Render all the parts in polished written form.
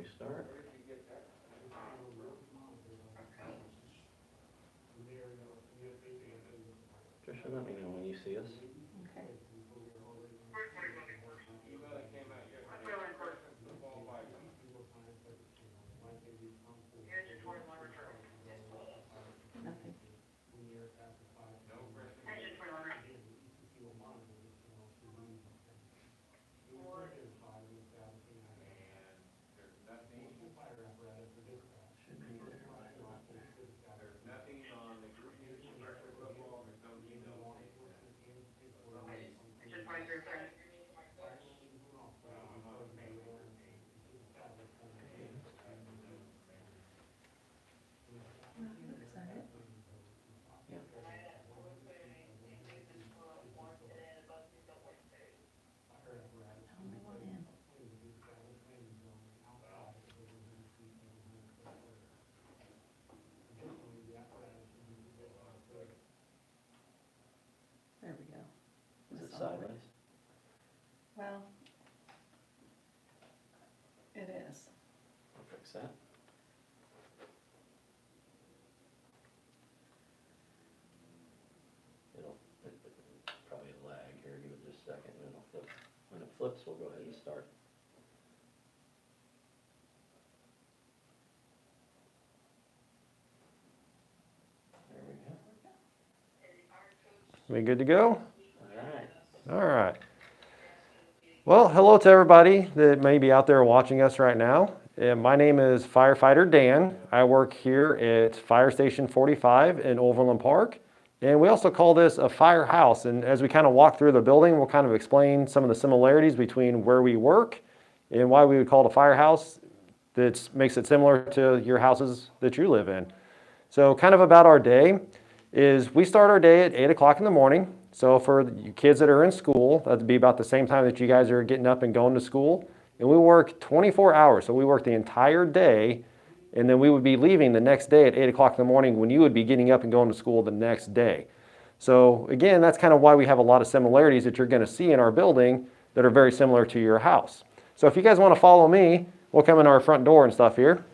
we start. Trisha, let me know when you see us. Okay. Nothing. Is that it? Yeah. Only one in. There we go. Is it That's all right. sideways? Well, it is. I'll fix that. Probably a lag here. Give it just a second and it'll flip. When it flips, we'll go ahead and start. There we go. We good to go? All right. All right. Well, hello to everybody that may be out there watching us right now. My name is Firefighter Dan. I work here at Fire Station 45 in Overland Park. And we also call this a firehouse. And as we kind of walk through the building, we'll kind of explain some of the similarities between where we work and why we would call it a firehouse that makes it similar to your houses that you live in. So kind of about our day is we start our day at 8 o'clock in the morning. So for you kids that are in school, that'd be about the same time that you guys are getting up and going to school. And we work 24 hours. So we work the entire day. And then we would be leaving the next day at 8 o'clock in the morning when you would be getting up and going to school the next day. So again, that's kind of why we have a lot of similarities that you're going to see in our building that are very similar to your house. So if you guys want to follow me, we'll come in our front door and stuff here.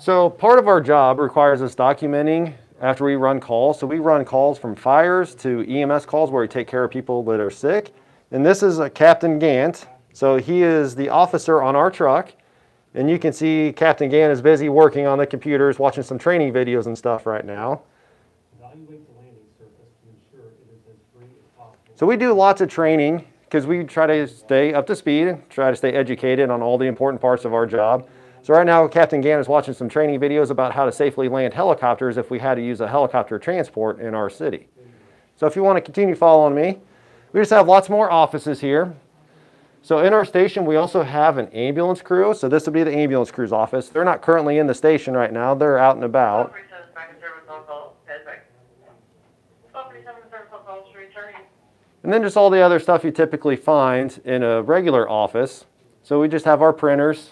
So part of our job requires us documenting after we run calls. So we run calls from fires to EMS calls where we take care of people that are sick. And this is Captain Gant. So he is the officer on our truck. And you can see Captain Gant is busy working on the computers, watching some training videos and stuff right now. So we do lots of training because we try to stay up to speed, try to stay educated on all the important parts of our job. So right now, Captain Gant is watching some training videos about how to safely land helicopters if we had to use a helicopter transport in our city. So if you want to continue following me, we just have lots more offices here. So in our station, we also have an ambulance crew. So this would be the ambulance crew's office. They're not currently in the station right now. They're out and about. And then just all the other stuff you typically find in a regular office. So we just have our printers.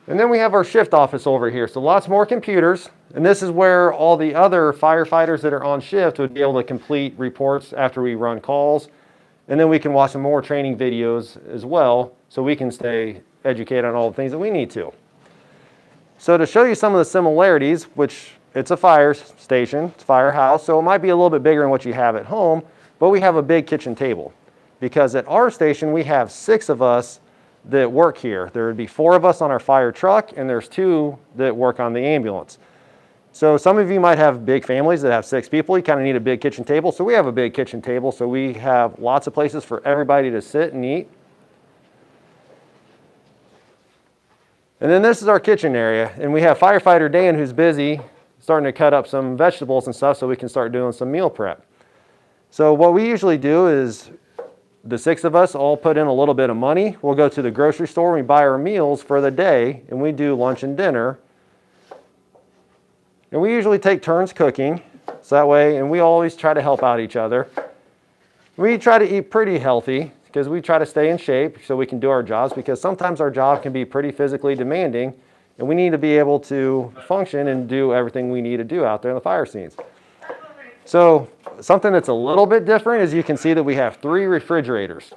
And then we have our shift office over here. So lots more computers. And this is where all the other firefighters that are on shift would be able to complete reports after we run calls. And then we can watch some more training videos as well so we can stay educated on all the things that we need to. So to show you some of the similarities, which it's a fire station, it's a firehouse, so it might be a little bit bigger than what you have at home, but we have a big kitchen table. Because at our station, we have 6 of us that work here. There would be 4 of us on our fire truck, and there's 2 that work on the ambulance. So some of you might have big families that have 6 people. You kind of need a big kitchen table. So we have a big kitchen table. So we have lots of places for everybody to sit and eat. And then this is our kitchen area. And we have Firefighter Dan who's busy starting to cut up some vegetables and stuff so we can start doing some meal prep. So what we usually do is the 6 of us all put in a little bit of money. We'll go to the grocery store, we buy our meals for the day, and we do lunch and dinner. And we usually take turns cooking, so that way, and we always try to help out each other. We try to eat pretty healthy, because we try to stay in shape so we can do our jobs, because sometimes our job can be pretty physically demanding and we need to be able to function and do everything we need to do out there in the fire scenes. So something that's a little bit different is you can see that we have 3 refrigerators,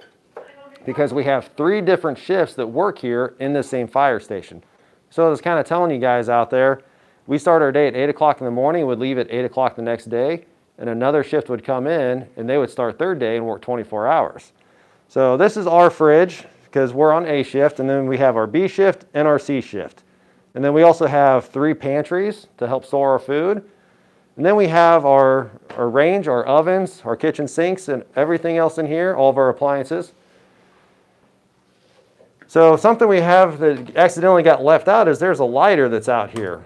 because we have 3 different shifts that work here in the same fire station. So it's kind of telling you guys out there, we start our day at 8 o'clock in the morning, would leave at 8 o'clock the next day, and another shift would come in and they would start their day and work 24 hours. So this is our fridge, because we're on A shift, and then we have our B shift and our C shift. And then we also have 3 pantries to help store our food. And then we have our range, our ovens, our kitchen sinks, and everything else in here, all of our appliances. So something we have that accidentally got left out is there's a lighter that's out here.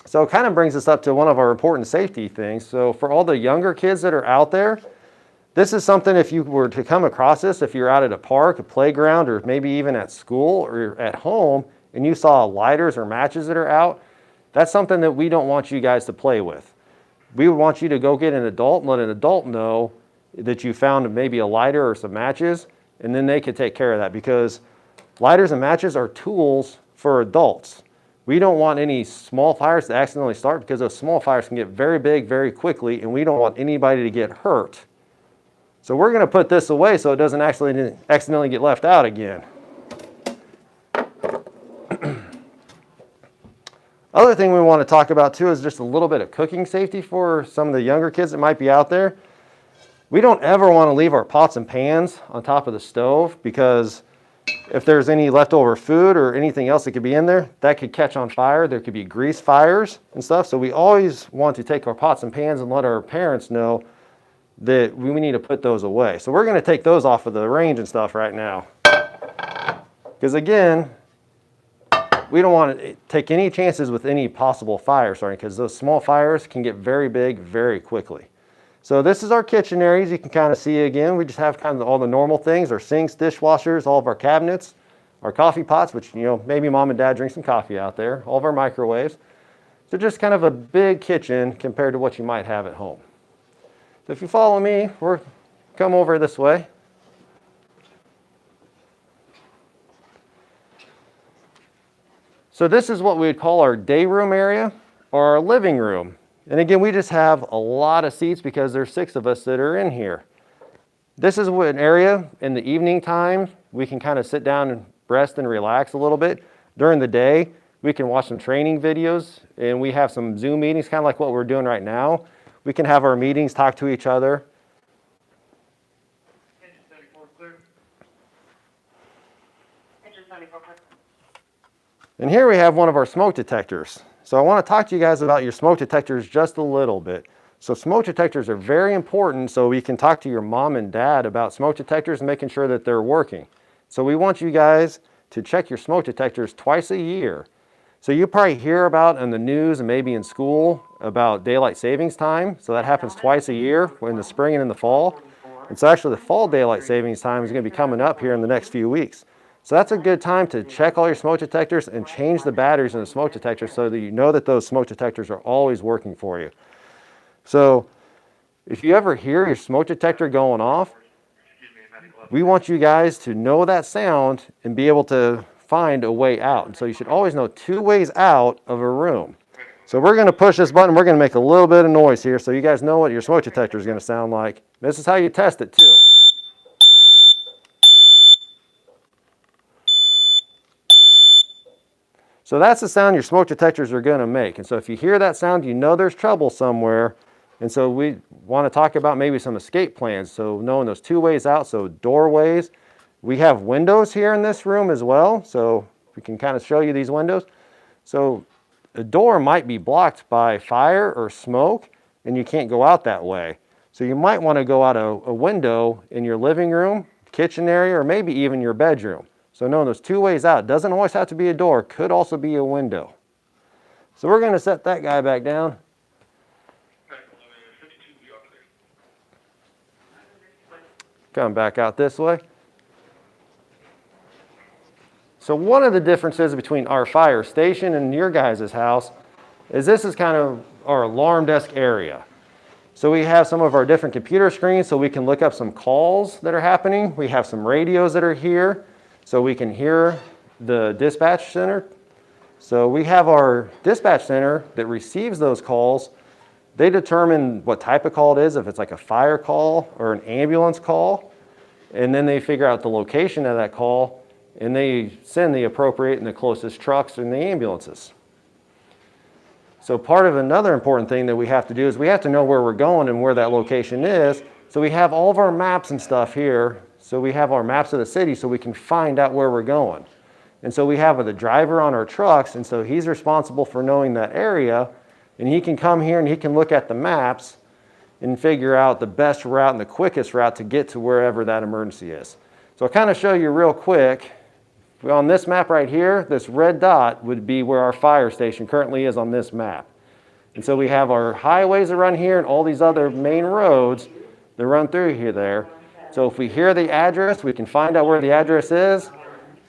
So it kind of brings us up to one of our important safety things. So for all the younger kids that are out there, this is something, if you were to come across this, if you're out at a park, a playground, or maybe even at school or at home, and you saw lighters or matches that are out, that's something that we don't want you guys to play with. We would want you to go get an adult and let an adult know that you found maybe a lighter or some matches, and then they could take care of that, because lighters and matches are tools for adults. We don't want any small fires to accidentally start, because those small fires can get very big very quickly, and we don't want anybody to get hurt. So we're going to put this away so it doesn't actually accidentally get left out again. Other thing we want to talk about too is just a little bit of cooking safety for some of the younger kids that might be out there. We don't ever want to leave our pots and pans on top of the stove, because if there's any leftover food or anything else that could be in there, that could catch on fire. There could be grease fires and stuff. So we always want to take our pots and pans and let our parents know that we need to put those away. So we're going to take those off of the range and stuff right now. Because again, we don't want to take any chances with any possible fire starting, because those small fires can get very big very quickly. So this is our kitchen areas. You can kind of see again, we just have kind of all the normal things, our sinks, dishwashers, all of our cabinets, our coffee pots, which, you know, maybe mom and dad drink some coffee out there, all of our microwaves. So just kind of a big kitchen compared to what you might have at home. So if you follow me, come over this way. So this is what we would call our day room area or our living room. And again, we just have a lot of seats because there's 6 of us that are in here. This is an area in the evening time we can kind of sit down and rest and relax a little bit. During the day, we can watch some training videos, and we have some Zoom meetings, kind of like what we're doing right now. We can have our meetings, talk to each other. And here we have one of our smoke detectors. So I want to talk to you guys about your smoke detectors just a little bit. So smoke detectors are very important, so we can talk to your mom and dad about smoke detectors and making sure that they're working. So we want you guys to check your smoke detectors twice a year. So you probably hear about in the news and maybe in school about daylight savings time. So that happens twice a year, in the spring and in the fall. And so actually the fall daylight savings time is going to be coming up here in the next few weeks. So that's a good time to check all your smoke detectors and change the batteries in the smoke detectors so that you know that those smoke detectors are always working for you. So if you ever hear your smoke detector going off, we want you guys to know that sound and be able to find a way out. And so you should always know 2 ways out of a room. So we're going to push this button. We're going to make a little bit of noise here so you guys know what your smoke detector is going to sound like. This is how you test it too. So that's the sound your smoke detectors are going to make. And so if you hear that sound, you know there's trouble somewhere. And so we want to talk about maybe some escape plans. So knowing those 2 ways out, so doorways. We have windows here in this room as well. So we can kind of show you these windows. So a door might be blocked by fire or smoke, and you can't go out that way. So you might want to go out a window in your living room, kitchen area, or maybe even your bedroom. So knowing those 2 ways out, doesn't always have to be a door, could also be a window. So we're going to set that guy back down. Come back out this way. So one of the differences between our fire station and your guys' house is this is kind of our alarm desk area. So we have some of our different computer screens so we can look up some calls that are happening. We have some radios that are here so we can hear the dispatch center. So we have our dispatch center that receives those calls. They determine what type of call it is, if it's like a fire call or an ambulance call, and then they figure out the location of that call, and they send the appropriate and the closest trucks and the ambulances. So part of another important thing that we have to do is we have to know where we're going and where that location is. So we have all of our maps and stuff here. So we have our maps of the city so we can find out where we're going. And so we have the driver on our trucks, and so he's responsible for knowing that area, and he can come here and he can look at the maps and figure out the best route and the quickest route to get to wherever that emergency is. So I'll kind of show you real quick. On this map right here, this red dot would be where our fire station currently is on this map. And so we have our highways that run here and all these other main roads that run through here there. So if we hear the address, we can find out where the address is,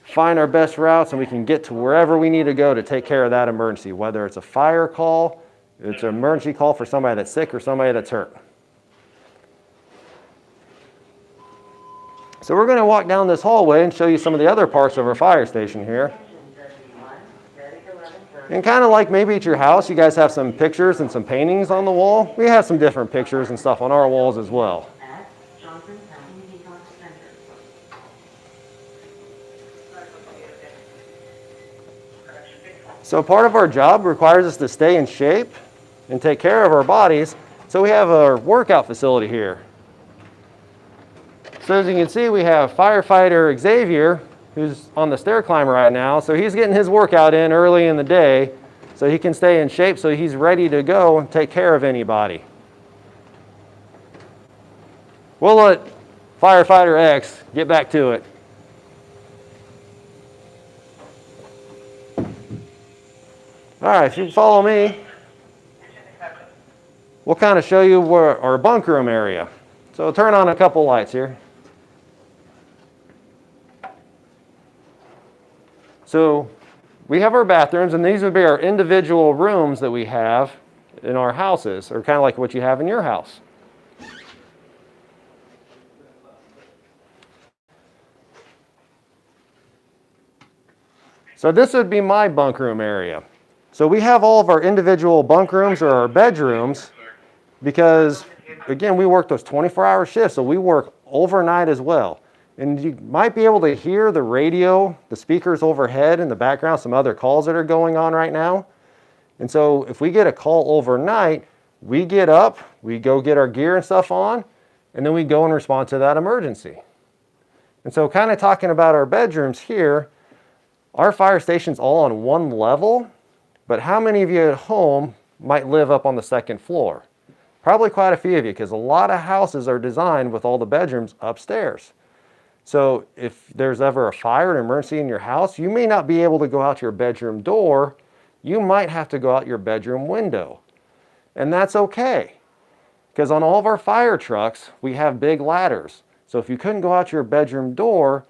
find our best routes, and we can get to wherever we need to go to take care of that emergency, whether it's a fire call, it's an emergency call for somebody that's sick or somebody that's hurt. So we're going to walk down this hallway and show you some of the other parts of our fire station here. And kind of like maybe at your house, you guys have some pictures and some paintings on the wall. We have some different pictures and stuff on our walls as well. So part of our job requires us to stay in shape and take care of our bodies. So we have our workout facility here. So as you can see, we have firefighter Xavier, who's on the stair climber right now. So he's getting his workout in early in the day so he can stay in shape so he's ready to go and take care of anybody. We'll let firefighter X get back to it. All right, if you follow me, we'll kind of show you where our bunk room area. So turn on a couple lights here. So we have our bathrooms, and these would be our individual rooms that we have in our houses, or kind of like what you have in your house. So this would be my bunk room area. So we have all of our individual bunk rooms or our bedrooms because, again, we work those 24-hour shifts, so we work overnight as well. And you might be able to hear the radio, the speakers overhead in the background, some other calls that are going on right now. And so if we get a call overnight, we get up, we go get our gear and stuff on, and then we go and respond to that emergency. And so kind of talking about our bedrooms here, our fire station's all on one level, but how many of you at home might live up on the second floor? Probably quite a few of you, because a lot of houses are designed with all the bedrooms upstairs. So if there's ever a fire, an emergency in your house, you may not be able to go out your bedroom door. You might have to go out your bedroom window. And that's okay, because on all of our fire trucks, we have big ladders. So if you couldn't go out your bedroom door,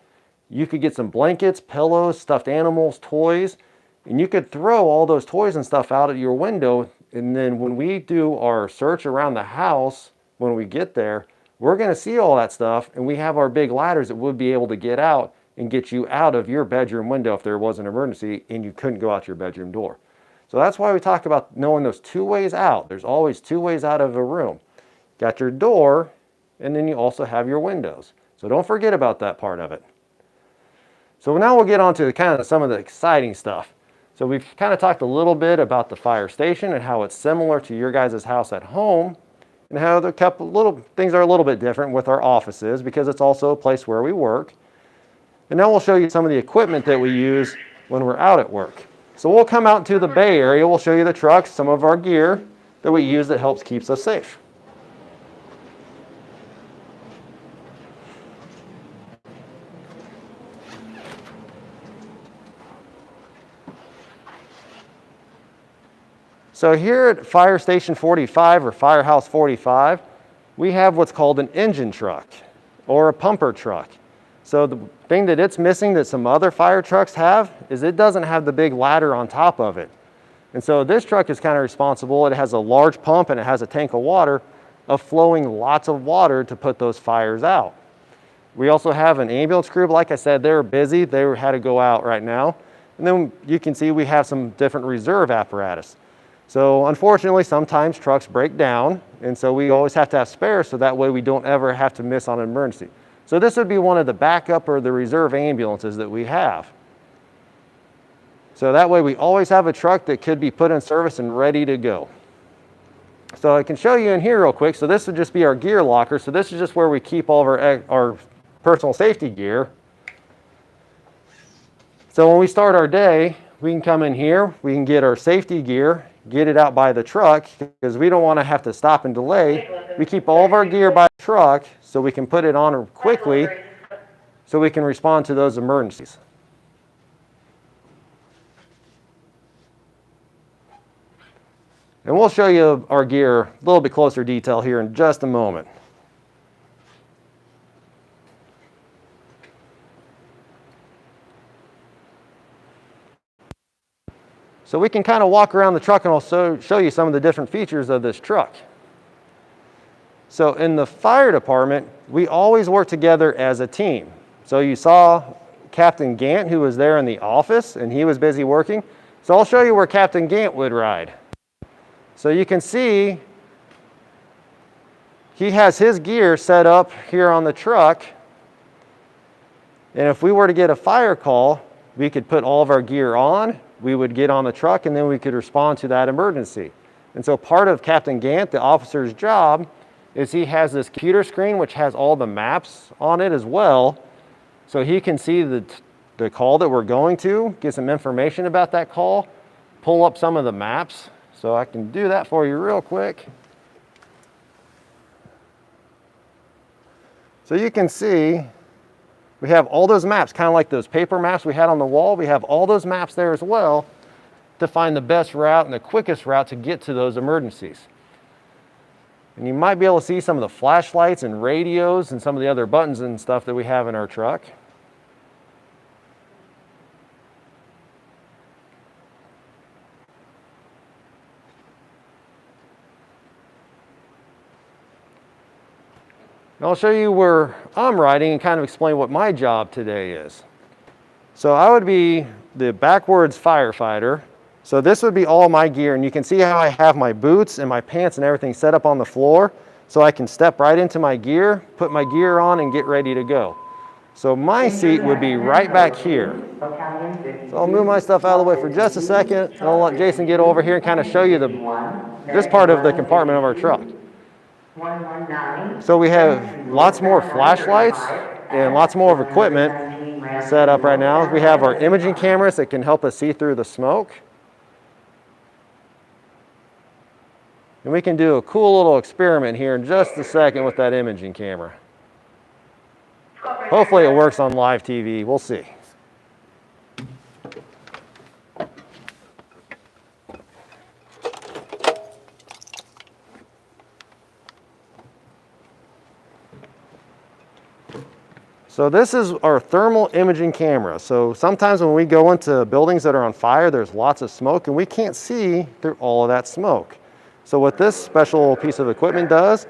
you could get some blankets, pillows, stuffed animals, toys, and you could throw all those toys and stuff out at your window. And then when we do our search around the house, when we get there, we're going to see all that stuff, and we have our big ladders that would be able to get out and get you out of your bedroom window if there was an emergency and you couldn't go out your bedroom door. So that's why we talk about knowing those two ways out. There's always two ways out of a room. Got your door, and then you also have your windows. So don't forget about that part of it. So now we'll get on to kind of some of the exciting stuff. So we've kind of talked a little bit about the fire station and how it's similar to your guys' house at home, and how the couple little things are a little bit different with our offices because it's also a place where we work. And now we'll show you some of the equipment that we use when we're out at work. So we'll come out to the Bay Area, we'll show you the trucks, some of our gear that we use that helps keeps us safe. So here at Fire Station 45 or Firehouse 45, we have what's called an engine truck or a pumper truck. So the thing that it's missing that some other fire trucks have is it doesn't have the big ladder on top of it. And so this truck is kind of responsible. It has a large pump and it has a tank of water. of flowing lots of water to put those fires out. We also have an ambulance crew. Like I said, they're busy. They had to go out right now. And then you can see we have some different reserve apparatus. So unfortunately, sometimes trucks break down, and so we always have to have spares so that way we don't ever have to miss on an emergency. So this would be one of the backup or the reserve ambulances that we have. So that way we always have a truck that could be put in service and ready to go. So I can show you in here real quick. So this would just be our gear locker. So this is just where we keep all of our personal safety gear. So when we start our day, we can come in here, we can get our safety gear, get it out by the truck, because we don't want to have to stop and delay. We keep all of our gear by the truck so we can put it on quickly so we can respond to those emergencies. And we'll show you our gear a little bit closer detail here in just a moment. So we can kind of walk around the truck and I'll show you some of the different features of this truck. So in the fire department, we always work together as a team. So you saw Captain Gant, who was there in the office, and he was busy working. So I'll show you where Captain Gant would ride. So you can see he has his gear set up here on the truck. And if we were to get a fire call, we could put all of our gear on, we would get on the truck, and then we could respond to that emergency. And so part of Captain Gant, the officer's job, is he has this computer screen which has all the maps on it as well. So he can see the call that we're going to, get some information about that call, pull up some of the maps. So I can do that for you real quick. So you can see we have all those maps, kind of like those paper maps we had on the wall. We have all those maps there as well to find the best route and the quickest route to get to those emergencies. And you might be able to see some of the flashlights and radios and some of the other buttons and stuff that we have in our truck. And I'll show you where I'm riding and kind of explain what my job today is. So I would be the backwards firefighter. So this would be all my gear, and you can see how I have my boots and my pants and everything set up on the floor so I can step right into my gear, put my gear on, and get ready to go. So my seat would be right back here. So I'll move my stuff out of the way for just a second, and I'll let Jason get over here and kind of show you this part of the compartment of our truck. So we have lots more flashlights and lots more of equipment set up right now. We have our imaging cameras that can help us see through the smoke. And we can do a cool little experiment here in just a second with that imaging camera. Hopefully it works on live TV. We'll see. So this is our thermal imaging camera. So sometimes when we go into buildings that are on fire, there's lots of smoke and we can't see through all of that smoke. So what this special piece of equipment does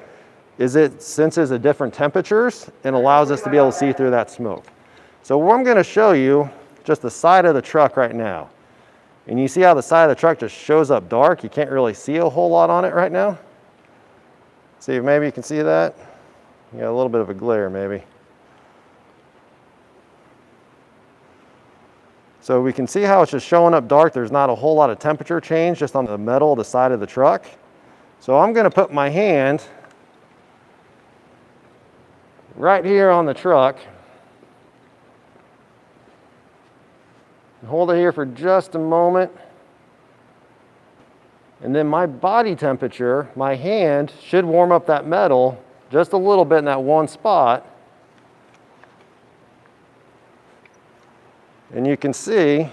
is it senses the different temperatures and allows us to be able to see through that smoke. So what I'm going to show you, just the side of the truck right now. And you see how the side of the truck just shows up dark? You can't really see a whole lot on it right now. See if maybe you can see that. You got a little bit of a glare maybe. So we can see how it's just showing up dark. There's not a whole lot of temperature change just on the metal of the side of the truck. So I'm going to put my hand right here on the truck and hold it here for just a moment. And then my body temperature, my hand, should warm up that metal just a little bit in that one spot. And you can see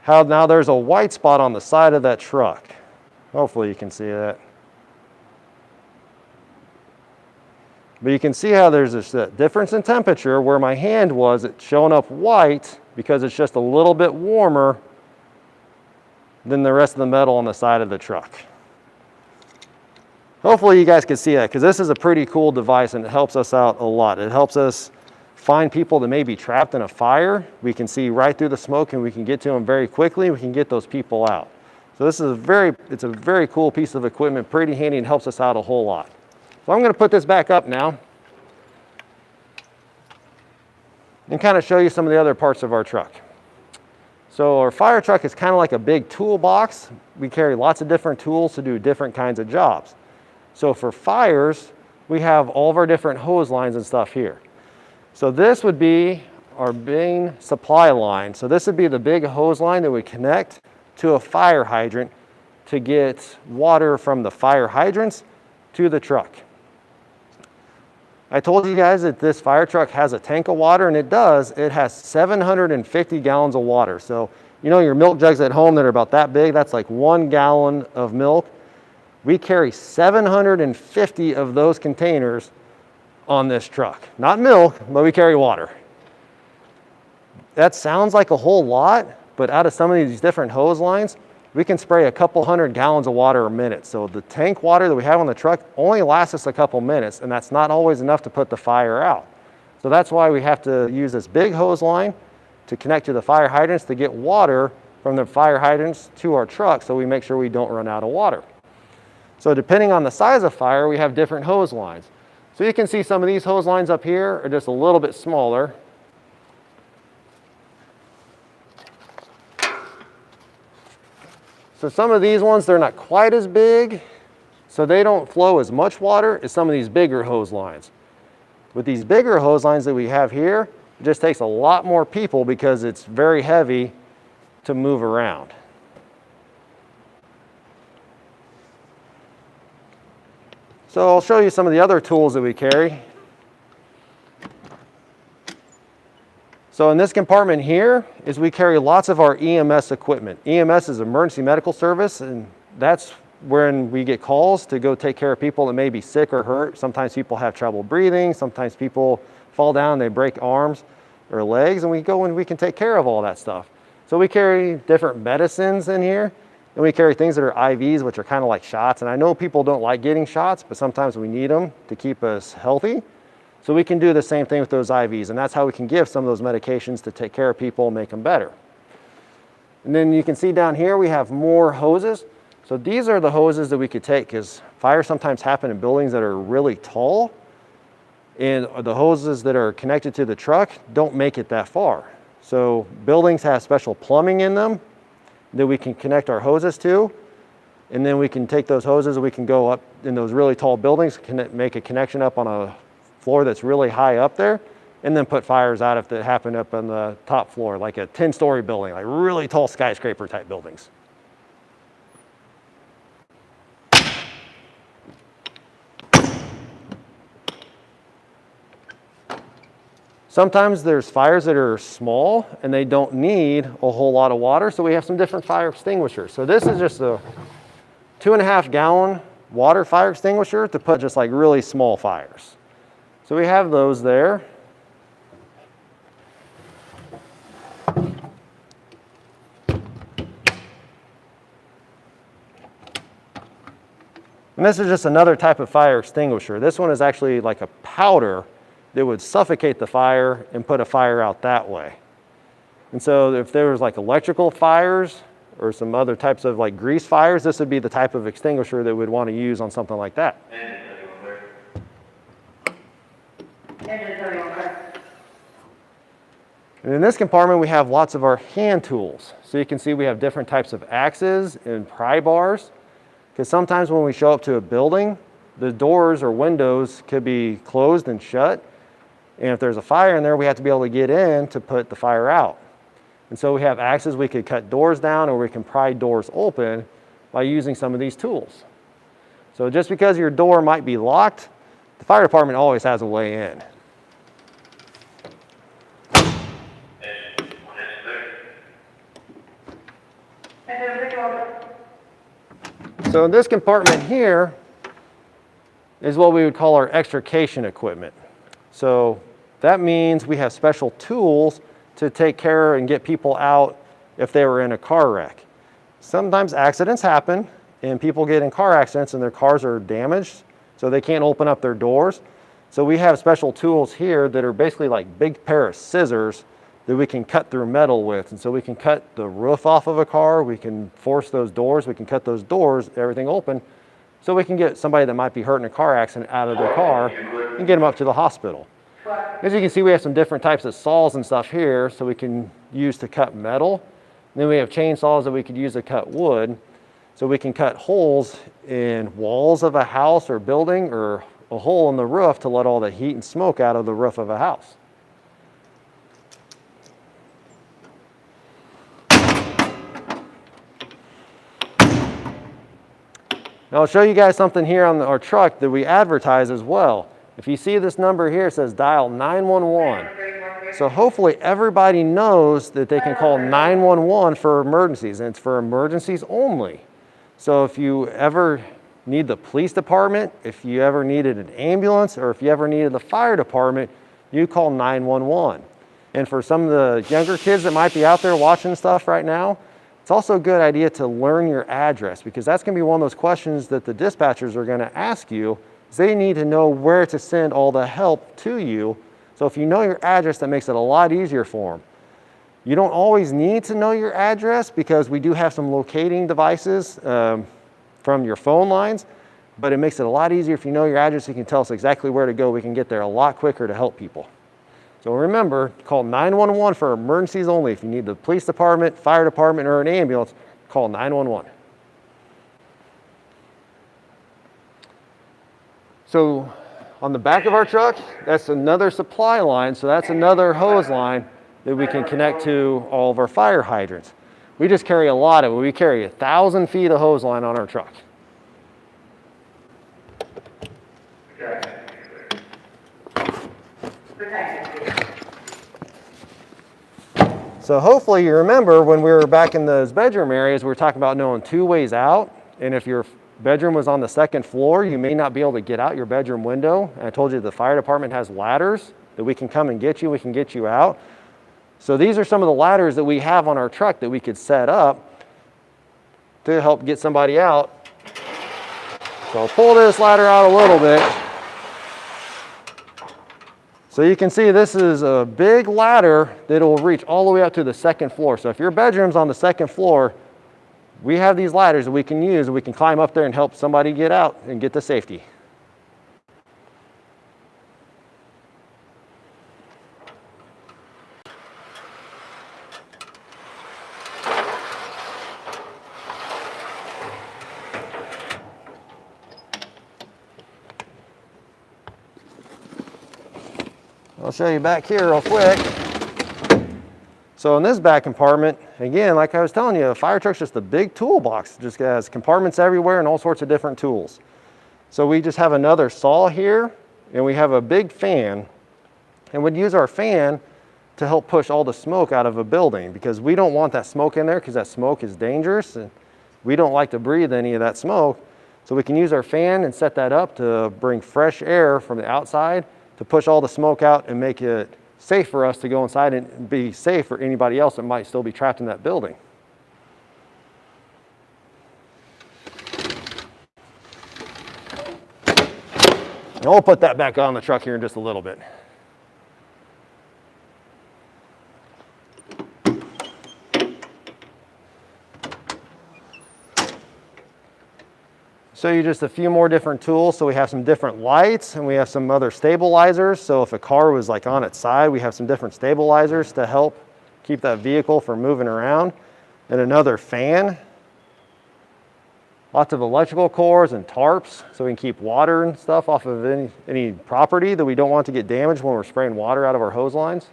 how now there's a white spot on the side of that truck. Hopefully you can see that. But you can see how there's this difference in temperature where my hand was, it's showing up white because it's just a little bit warmer than the rest of the metal on the side of the truck. Hopefully you guys can see that, because this is a pretty cool device and it helps us out a lot. It helps us find people that may be trapped in a fire. We can see right through the smoke and we can get to them very quickly. We can get those people out. So this is it's a very cool piece of equipment, pretty handy, and helps us out a whole lot. So I'm going to put this back up now and kind of show you some of the other parts of our truck. So our fire truck is kind of like a big toolbox. We carry lots of different tools to do different kinds of jobs. So for fires, we have all of our different hose lines and stuff here. So this would be our main supply line. So this would be the big hose line that would connect to a fire hydrant to get water from the fire hydrants to the truck. I told you guys that this fire truck has a tank of water, and it does. It has 750 gallons of water. So, you know, your milk jugs at home that are about that big, that's like 1 gallon of milk. We carry 750 of those containers on this truck. Not milk, but we carry water. That sounds like a whole lot, but out of some of these different hose lines, we can spray a couple 100 gallons of water a minute. So the tank water that we have on the truck only lasts us a couple minutes, and that's not always enough to put the fire out. So that's why we have to use this big hose line to connect to the fire hydrants to get water from the fire hydrants to our truck, so we make sure we don't run out of water. So depending on the size of fire, we have different hose lines. So you can see some of these hose lines up here are just a little bit smaller. So some of these ones, they're not quite as big, so they don't flow as much water as some of these bigger hose lines. With these bigger hose lines that we have here, it just takes a lot more people because it's very heavy to move around. So I'll show you some of the other tools that we carry. So in this compartment here is we carry lots of our EMS equipment. EMS is emergency medical service, and that's when we get calls to go take care of people that may be sick or hurt. Sometimes people have trouble breathing. Sometimes people fall down, they break arms or legs, and we go and we can take care of all that stuff. So we carry different medicines in here, and we carry things that are IVs, which are kind of like shots. And I know people don't like getting shots, but sometimes we need them to keep us healthy. So we can do the same thing with those IVs, and that's how we can give some of those medications to take care of people and make them better. And then you can see down here we have more hoses. So these are the hoses that we could take, because fires sometimes happen in buildings that are really tall, and the hoses that are connected to the truck don't make it that far. So buildings have special plumbing in them that we can connect our hoses to, and then we can take those hoses and we can go up in those really tall buildings, make a connection up on a floor that's really high up there, and then put fires out if that happen up on the top floor, like a 10-story building, like really tall skyscraper type buildings. Sometimes there's fires that are small and they don't need a whole lot of water, so we have some different fire extinguishers. So this is just a 2.5 gallon water fire extinguisher to put just like really small fires. So we have those there. And this is just another type of fire extinguisher. This one is actually like a powder that would suffocate the fire and put a fire out that way. And so if there was like electrical fires or some other types of like grease fires, this would be the type of extinguisher that we'd want to use on something like that. And in this compartment, we have lots of our hand tools. So you can see we have different types of axes and pry bars, because sometimes when we show up to a building, the doors or windows could be closed and shut. And if there's a fire in there, we have to be able to get in to put the fire out. And so we have axes, we could cut doors down, or we can pry doors open by using some of these tools. So just because your door might be locked, the fire department always has a way in. So in this compartment here is what we would call our extrication equipment. So that means we have special tools to take care and get people out if they were in a car wreck. Sometimes accidents happen, and people get in car accidents and their cars are damaged, so they can't open up their doors. So we have special tools here that are basically like big pair of scissors that we can cut through metal with. And so we can cut the roof off of a car, we can force those doors, we can cut those doors, everything open, so we can get somebody that might be hurt in a car accident out of their car and get them up to the hospital. As you can see, we have some different types of saws and stuff here, so we can use to cut metal. And then we have chainsaws that we could use to cut wood. So we can cut holes in walls of a house or building, or a hole in the roof to let all the heat and smoke out of the roof of a house. Now I'll show you guys something here on our truck that we advertise as well. If you see this number here, it says dial 911. So hopefully everybody knows that they can call 911 for emergencies, and it's for emergencies only. So if you ever need the police department, if you ever needed an ambulance, or if you ever needed the fire department, you call 911. And for some of the younger kids that might be out there watching stuff right now, it's also a good idea to learn your address, because that's going to be one of those questions that the dispatchers are going to ask you. They need to know where to send all the help to you. So if you know your address, that makes it a lot easier for them. You don't always need to know your address, because we do have some locating devices from your phone lines, but it makes it a lot easier if you know your address. You can tell us exactly where to go. We can get there a lot quicker to help people. So remember, call 911 for emergencies only. If you need the police department, fire department, or an ambulance, call 911. So on the back of our truck, that's another supply line. So that's another hose line that we can connect to all of our fire hydrants. We just carry a lot of it. We carry 1,000 feet of hose line on our truck. So hopefully you remember when we were back in those bedroom areas, we were talking about knowing 2 ways out. And if your bedroom was on the 2nd floor, you may not be able to get out your bedroom window. And I told you the fire department has ladders that we can come and get you. We can get you out. So these are some of the ladders that we have on our truck that we could set up to help get somebody out. So I'll pull this ladder out a little bit. So you can see this is a big ladder that will reach all the way up to the 2nd floor. So if your bedroom's on the 2nd floor, we have these ladders that we can use, and we can climb up there and help somebody get out and get to safety. I'll show you back here real quick. So in this back compartment, again, like I was telling you, a fire truck's just a big toolbox. It just has compartments everywhere and all sorts of different tools. So we just have another saw here, and we have a big fan, and we'd use our fan to help push all the smoke out of a building, because we don't want that smoke in there, because that smoke is dangerous, and we don't like to breathe any of that smoke. So we can use our fan and set that up to bring fresh air from the outside to push all the smoke out and make it safe for us to go inside and be safe for anybody else that might still be trapped in that building. And we'll put that back on the truck here in just a little bit. Show you just a few more different tools. So we have some different lights, and we have some other stabilizers. So if a car was like on its side, we have some different stabilizers to help keep that vehicle from moving around. And another fan. Lots of electrical cords and tarps, so we can keep water and stuff off of any property that we don't want to get damaged when we're spraying water out of our hose lines.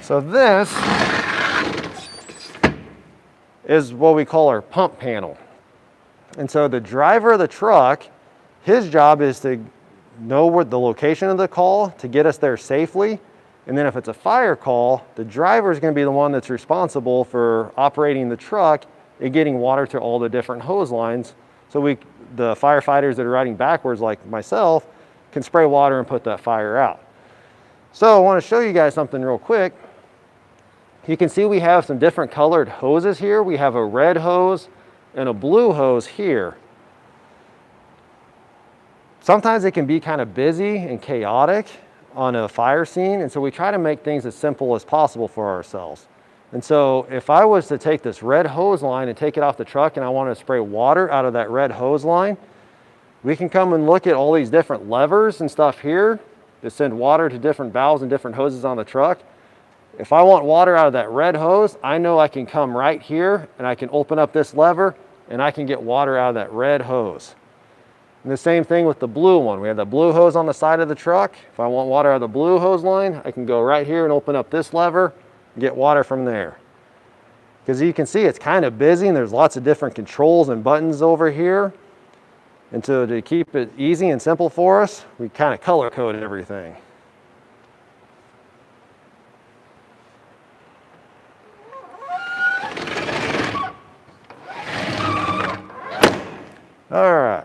So this is what we call our pump panel. And so the driver of the truck, his job is to know where the location of the call to get us there safely. And then if it's a fire call, the driver is going to be the one that's responsible for operating the truck and getting water to all the different hose lines. So the firefighters that are riding backwards like myself can spray water and put that fire out. So I want to show you guys something real quick. You can see we have some different colored hoses here. We have a red hose and a blue hose here. Sometimes it can be kind of busy and chaotic on a fire scene, and so we try to make things as simple as possible for ourselves. And so if I was to take this red hose line and take it off the truck and I want to spray water out of that red hose line, we can come and look at all these different levers and stuff here to send water to different valves and different hoses on the truck. If I want water out of that red hose, I know I can come right here and I can open up this lever and I can get water out of that red hose. And the same thing with the blue one. We have the blue hose on the side of the truck. If I want water out of the blue hose line, I can go right here and open up this lever and get water from there. Because you can see it's kind of busy and there's lots of different controls and buttons over here. And so to keep it easy and simple for us, we kind of color coded everything. All right.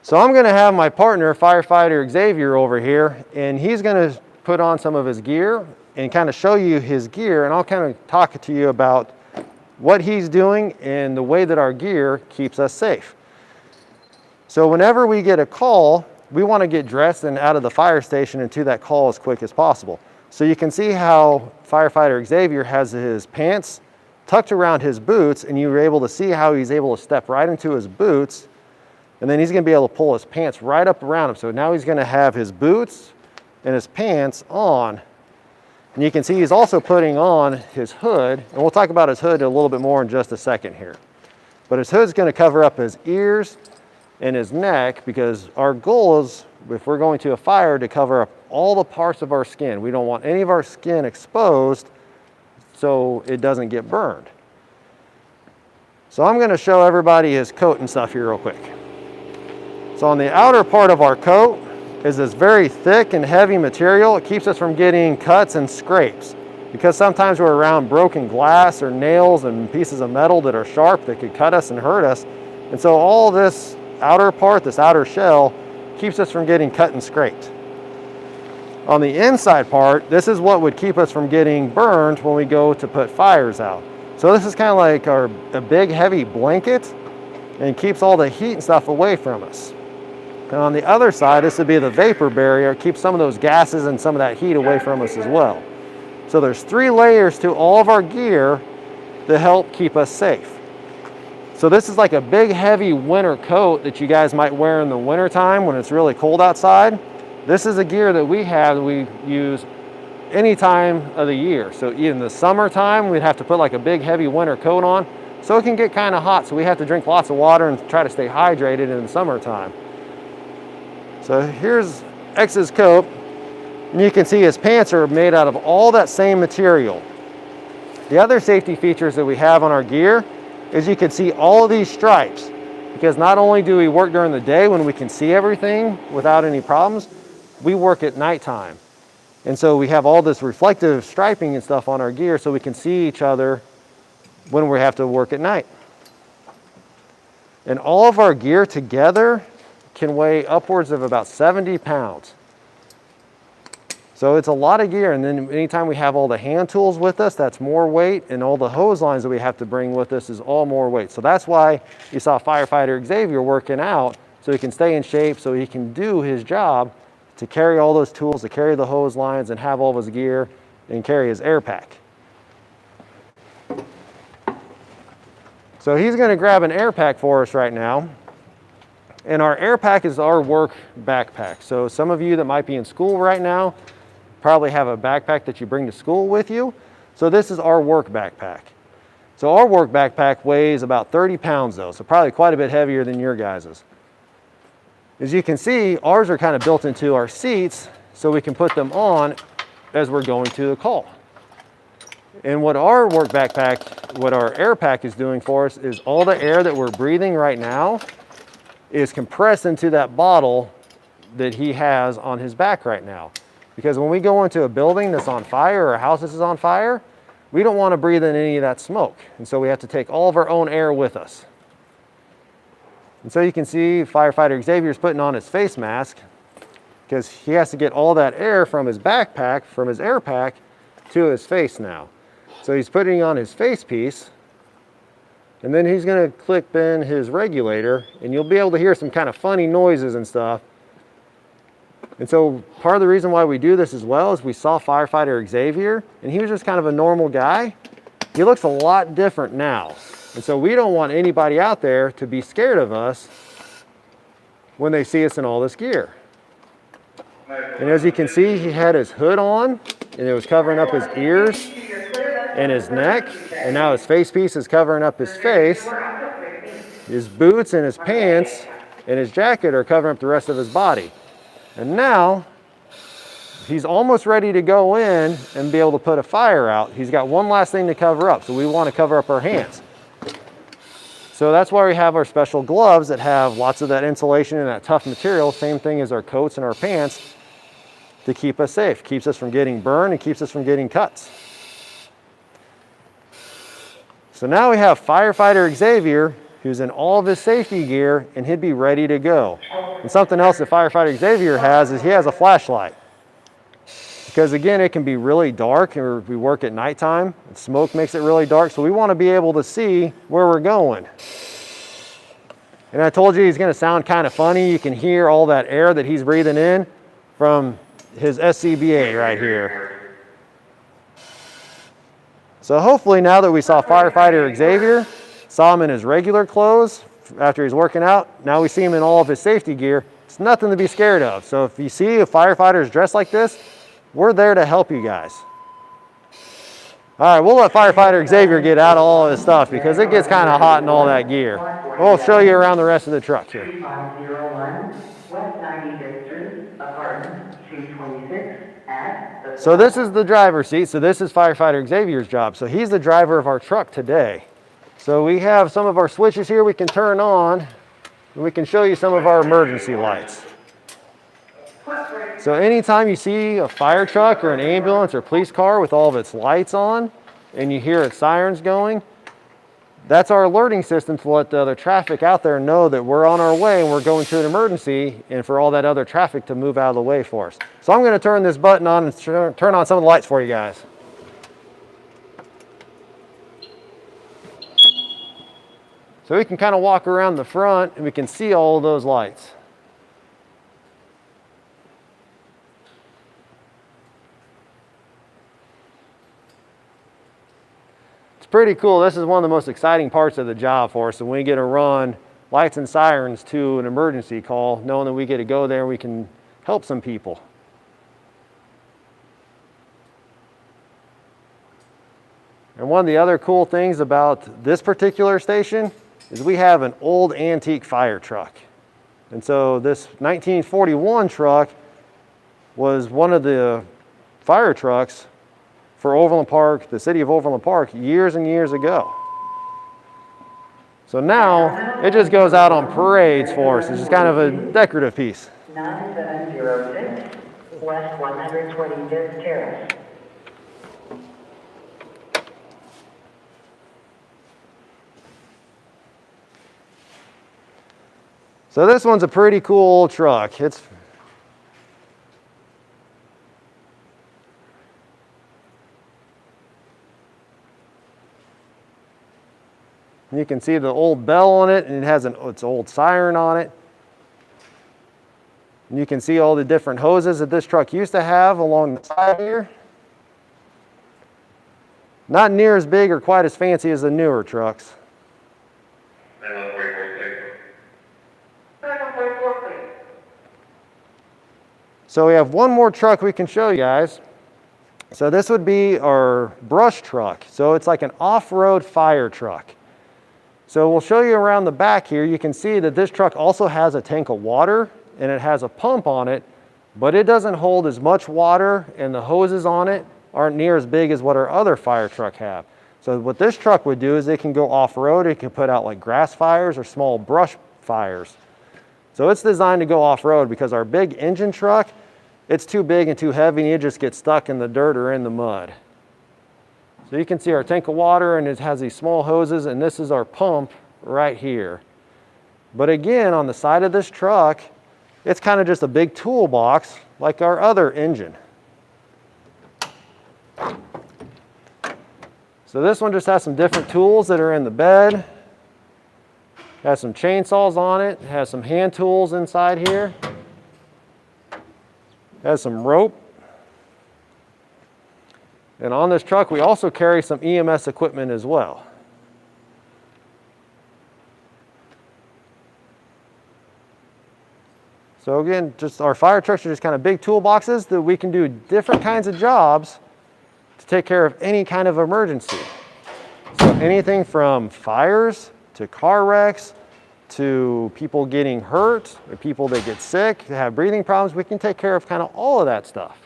So I'm going to have my partner, firefighter Xavier, over here, and he's going to put on some of his gear and kind of show you his gear, and I'll kind of talk to you about what he's doing and the way that our gear keeps us safe. So whenever we get a call, we want to get dressed and out of the fire station and to that call as quick as possible. So you can see how firefighter Xavier has his pants tucked around his boots, and you were able to see how he's able to step right into his boots. And then he's going to be able to pull his pants right up around him. So now he's going to have his boots and his pants on. And you can see he's also putting on his hood. And we'll talk about his hood a little bit more in just a second here. But his hood's going to cover up his ears and his neck, because our goal is, if we're going to a fire, to cover up all the parts of our skin. We don't want any of our skin exposed so it doesn't get burned. So I'm going to show everybody his coat and stuff here real quick. So on the outer part of our coat is this very thick and heavy material. It keeps us from getting cuts and scrapes, because sometimes we're around broken glass or nails and pieces of metal that are sharp that could cut us and hurt us. And so all this outer part, this outer shell, keeps us from getting cut and scraped. On the inside part, this is what would keep us from getting burned when we go to put fires out. So this is kind of like a big heavy blanket, and keeps all the heat and stuff away from us. And on the other side, this would be the vapor barrier. It keeps some of those gases and some of that heat away from us as well. So there's 3 layers to all of our gear to help keep us safe. So this is like a big heavy winter coat that you guys might wear in the winter time when it's really cold outside. This is the gear that we have that we use any time of the year. So in the summertime, we'd have to put like a big heavy winter coat on. So it can get kind of hot, so we have to drink lots of water and try to stay hydrated in the summertime. So here's X's coat, and you can see his pants are made out of all that same material. The other safety features that we have on our gear is you can see all of these stripes, because not only do we work during the day when we can see everything without any problems, we work at nighttime. And so we have all this reflective striping and stuff on our gear so we can see each other when we have to work at night. And all of our gear together can weigh upwards of about 70 pounds. So it's a lot of gear, and then anytime we have all the hand tools with us, that's more weight, and all the hose lines that we have to bring with us is all more weight. So that's why you saw firefighter Xavier working out, so he can stay in shape, so he can do his job to carry all those tools, to carry the hose lines and have all of his gear and carry his air pack. So he's going to grab an air pack for us right now. And our air pack is our work backpack. So some of you that might be in school right now probably have a backpack that you bring to school with you. So this is our work backpack. So our work backpack weighs about 30 pounds though, so probably quite a bit heavier than your guys's. As you can see, ours are kind of built into our seats so we can put them on as we're going to the call. And what our work backpack, what our air pack is doing for us is all the air that we're breathing right now is compressed into that bottle that he has on his back right now. Because when we go into a building that's on fire or a house that's on fire, we don't want to breathe in any of that smoke. And so we have to take all of our own air with us. And so you can see firefighter Xavier's putting on his face mask because he has to get all that air from his backpack, from his air pack, to his face now. So he's putting on his face piece, and then he's going to clip in his regulator, and you'll be able to hear some kind of funny noises and stuff. And so part of the reason why we do this as well is we saw firefighter Xavier, and he was just kind of a normal guy. He looks a lot different now. And so we don't want anybody out there to be scared of us when they see us in all this gear. And as you can see, he had his hood on, and it was covering up his ears and his neck, and now his face piece is covering up his face. His boots and his pants and his jacket are covering up the rest of his body. And now he's almost ready to go in and be able to put a fire out. He's got one last thing to cover up, so we want to cover up our hands. So that's why we have our special gloves that have lots of that insulation and that tough material, same thing as our coats and our pants, to keep us safe. Keeps us from getting burned and keeps us from getting cuts. So now we have firefighter Xavier, who's in all of his safety gear, and he'd be ready to go. And something else that firefighter Xavier has is he has a flashlight. Because again, it can be really dark, and we work at nighttime, and smoke makes it really dark, so we want to be able to see where we're going. And I told you he's going to sound kind of funny. You can hear all that air that he's breathing in from his SCBA right here. So hopefully now that we saw firefighter Xavier, saw him in his regular clothes after he's working out, now we see him in all of his safety gear, it's nothing to be scared of. So if you see a firefighter is dressed like this, we're there to help you guys. All right, we'll let firefighter Xavier get out of all of his stuff because it gets kind of hot in all that gear. We'll show you around the rest of the truck here. 3501 West 95th Street, apartment 226 at the... So this is the driver's seat. So this is firefighter Xavier's job. So he's the driver of our truck today. So we have some of our switches here we can turn on, and we can show you some of our emergency lights. So anytime you see a fire truck or an ambulance or police car with all of its lights on and you hear its sirens going, that's our alerting system to let the other traffic out there know that we're on our way and we're going to an emergency, and for all that other traffic to move out of the way for us. So I'm going to turn this button on and turn on some of the lights for you guys. So we can kind of walk around the front and we can see all of those lights. Pretty cool. This is one of the most exciting parts of the job for us, and we get to run lights and sirens to an emergency call, knowing that we get to go there and we can help some people. And one of the other cool things about this particular station is we have an old antique fire truck. And so this 1941 truck was one of the fire trucks for Overland Park, the city of Overland Park, years and years ago. So now it just goes out on parades for us. It's just kind of a decorative piece. 9706 West 125th Terrace. So this one's a pretty cool old truck. You can see the old bell on it, and it has its old siren on it. And you can see all the different hoses that this truck used to have along the side here. Not near as big or quite as fancy as the newer trucks. So we have one more truck we can show you guys. So this would be our brush truck. So it's like an off-road fire truck. So we'll show you around the back here. You can see that this truck also has a tank of water and it has a pump on it, but it doesn't hold as much water, and the hoses on it aren't near as big as what our other fire truck have. So what this truck would do is it can go off-road. It can put out like grass fires or small brush fires. So it's designed to go off-road because our big engine truck, it's too big and too heavy and you just get stuck in the dirt or in the mud. So you can see our tank of water, and it has these small hoses, and this is our pump right here. But again, on the side of this truck, it's kind of just a big toolbox like our other engine. So this one just has some different tools that are in the bed. Has some chainsaws on it, has some hand tools inside here. Has some rope. And on this truck, we also carry some EMS equipment as well. So again, just our fire trucks are just kind of big toolboxes that we can do different kinds of jobs to take care of any kind of emergency. So anything from fires to car wrecks to people getting hurt or people that get sick, that have breathing problems, we can take care of kind of all of that stuff.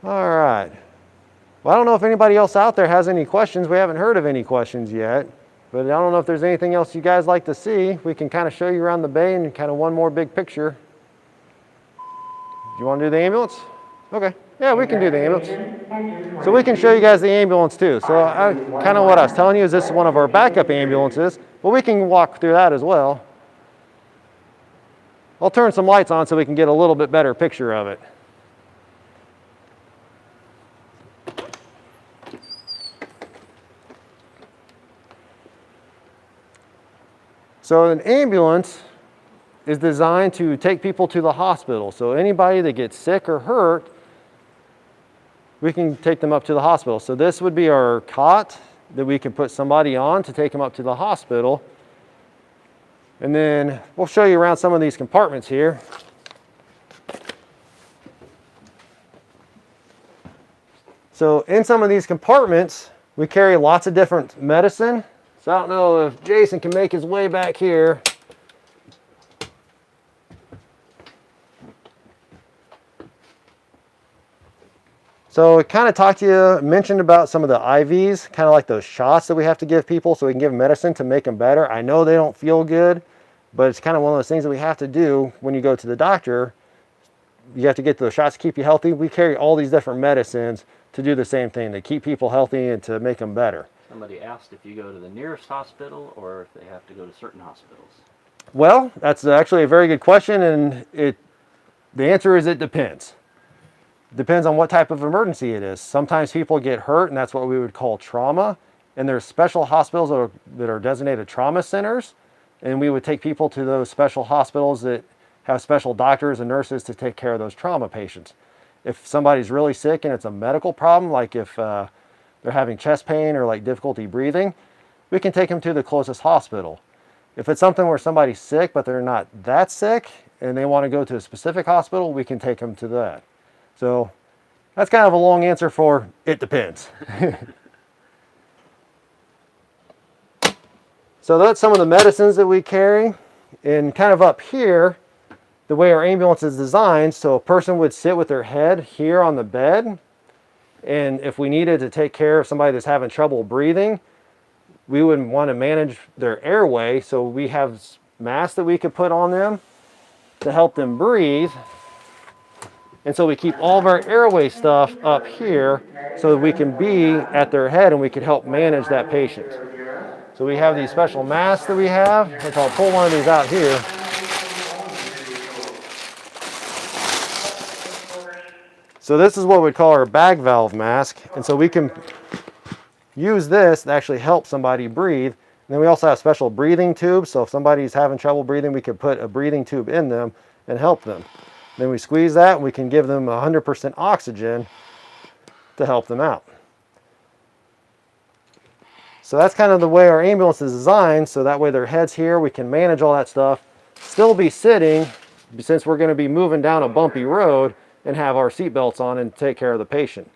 All right. Well, I don't know if anybody else out there has any questions. We haven't heard of any questions yet, but I don't know if there's anything else you guys like to see. We can kind of show you around the bay and kind of one more big picture. Do you want to do the ambulance? Okay. Yeah, we can do the ambulance. So we can show you guys the ambulance too. So kind of what I was telling you is this is one of our backup ambulances, but we can walk through that as well. I'll turn some lights on so we can get a little bit better picture of it. So an ambulance is designed to take people to the hospital. So anybody that gets sick or hurt, we can take them up to the hospital. So this would be our cot that we can put somebody on to take them up to the hospital. And then we'll show you around some of these compartments here. So in some of these compartments, we carry lots of different medicine. So I don't know if Jason can make his way back here. So I kind of talked to you, mentioned about some of the IVs, kind of like those shots that we have to give people so we can give them medicine to make them better. I know they don't feel good, but it's kind of one of those things that we have to do when you go to the doctor. You have to get those shots to keep you healthy. We carry all these different medicines to do the same thing, to keep people healthy and to make them better. Somebody asked if you go to the nearest hospital or if they have to go to certain hospitals. Well, that's actually a very good question, and the answer is it depends. Depends on what type of emergency it is. Sometimes people get hurt, and that's what we would call trauma. And there's special hospitals that are designated trauma centers, and we would take people to those special hospitals that have special doctors and nurses to take care of those trauma patients. If somebody's really sick and it's a medical problem, like if they're having chest pain or like difficulty breathing, we can take them to the closest hospital. If it's something where somebody's sick but they're not that sick and they want to go to a specific hospital, we can take them to that. So that's kind of a long answer for it depends. So that's some of the medicines that we carry. And kind of up here, the way our ambulance is designed, so a person would sit with their head here on the bed. And if we needed to take care of somebody that's having trouble breathing, we would want to manage their airway. So we have masks that we could put on them to help them breathe. And so we keep all of our airway stuff up here so that we can be at their head and we can help manage that patient. So we have these special masks that we have. I'll pull one of these out here. So this is what we call our bag valve mask. And so we can use this to actually help somebody breathe. And then we also have special breathing tubes. So if somebody's having trouble breathing, we could put a breathing tube in them and help them. Then we squeeze that and we can give them 100% oxygen to help them out. So that's kind of the way our ambulance is designed. So that way their head's here, we can manage all that stuff, still be sitting, since we're going to be moving down a bumpy road, and have our seatbelts on and take care of the patient.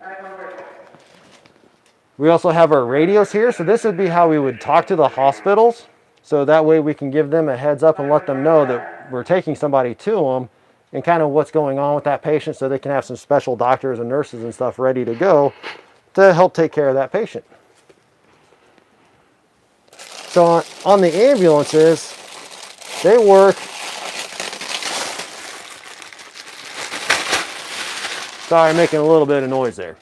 We also have our radios here. So this would be how we would talk to the hospitals. So that way we can give them a heads up and let them know that we're taking somebody to them and kind of what's going on with that patient so they can have some special doctors and nurses and stuff ready to go to help take care of that patient. So on the ambulances, they work. Sorry, I'm making a little bit of noise there.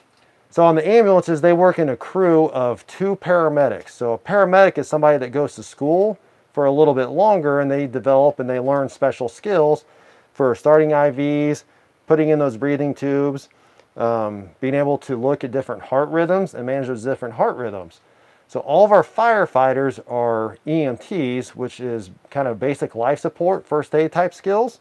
So on the ambulances, they work in a crew of 2 paramedics. So a paramedic is somebody that goes to school for a little bit longer, and they develop and they learn special skills for starting IVs, putting in those breathing tubes, being able to look at different heart rhythms and manage those different heart rhythms. So all of our firefighters are EMTs, which is kind of basic life support, first aid type skills.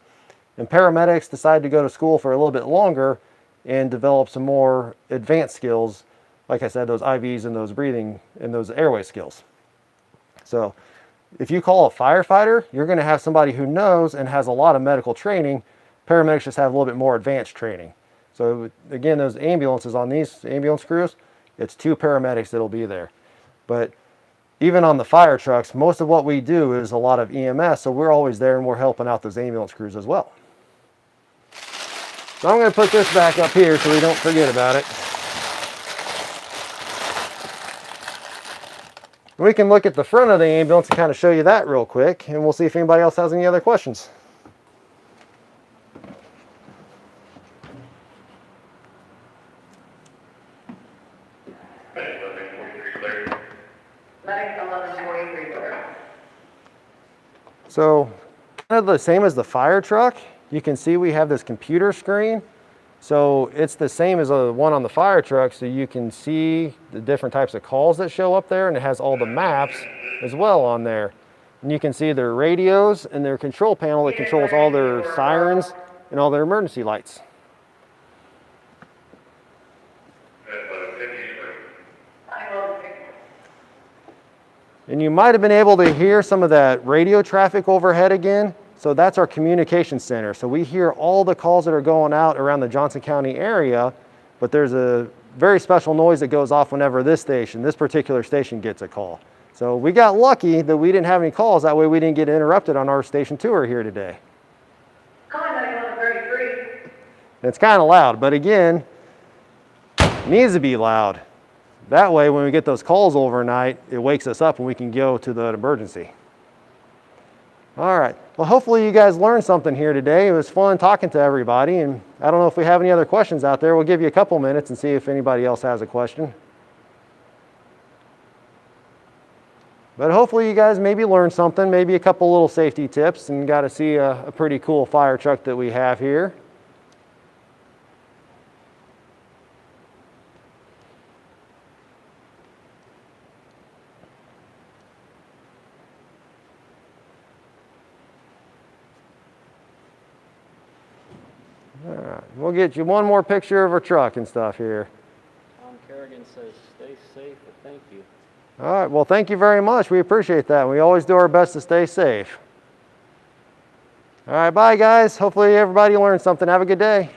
And paramedics decide to go to school for a little bit longer and develop some more advanced skills. Like I said, those IVs and those breathing and those airway skills. So if you call a firefighter, you're going to have somebody who knows and has a lot of medical training. Paramedics just have a little bit more advanced training. So again, those ambulances on these ambulance crews, it's 2 paramedics that'll be there. But even on the fire trucks, most of what we do is a lot of EMS, so we're always there and we're helping out those ambulance crews as well. So I'm going to put this back up here so we don't forget about it. We can look at the front of the ambulance and kind of show you that real quick, and we'll see if anybody else has any other questions. Medic 1143 clear. So kind of the same as the fire truck, you can see we have this computer screen. So it's the same as the one on the fire truck, so you can see the different types of calls that show up there, and it has all the maps as well on there. And you can see their radios and their control panel that controls all their sirens and all their emergency lights. And you might have been able to hear some of that radio traffic overhead again. So that's our communication center. So we hear all the calls that are going out around the Johnson County area, but there's a very special noise that goes off whenever this particular station gets a call. So we got lucky that we didn't have any calls. That way we didn't get interrupted on our station tour here today. Calling Medic 1133. It's kind of loud, but again, it needs to be loud. That way when we get those calls overnight, it wakes us up and we can go to the emergency. All right, well hopefully you guys learned something here today. It was fun talking to everybody, and I don't know if we have any other questions out there. We'll give you a couple minutes and see if anybody else has a question. But hopefully you guys maybe learned something, maybe a couple little safety tips, and got to see a pretty cool fire truck that we have here. All right, we'll get you one more picture of our truck and stuff here. Tom Kerrigan says, stay safe, but thank you. All right, well, thank you very much. We appreciate that. We always do our best to stay safe. All right, bye, guys. Hopefully everybody learned something. Have a good day.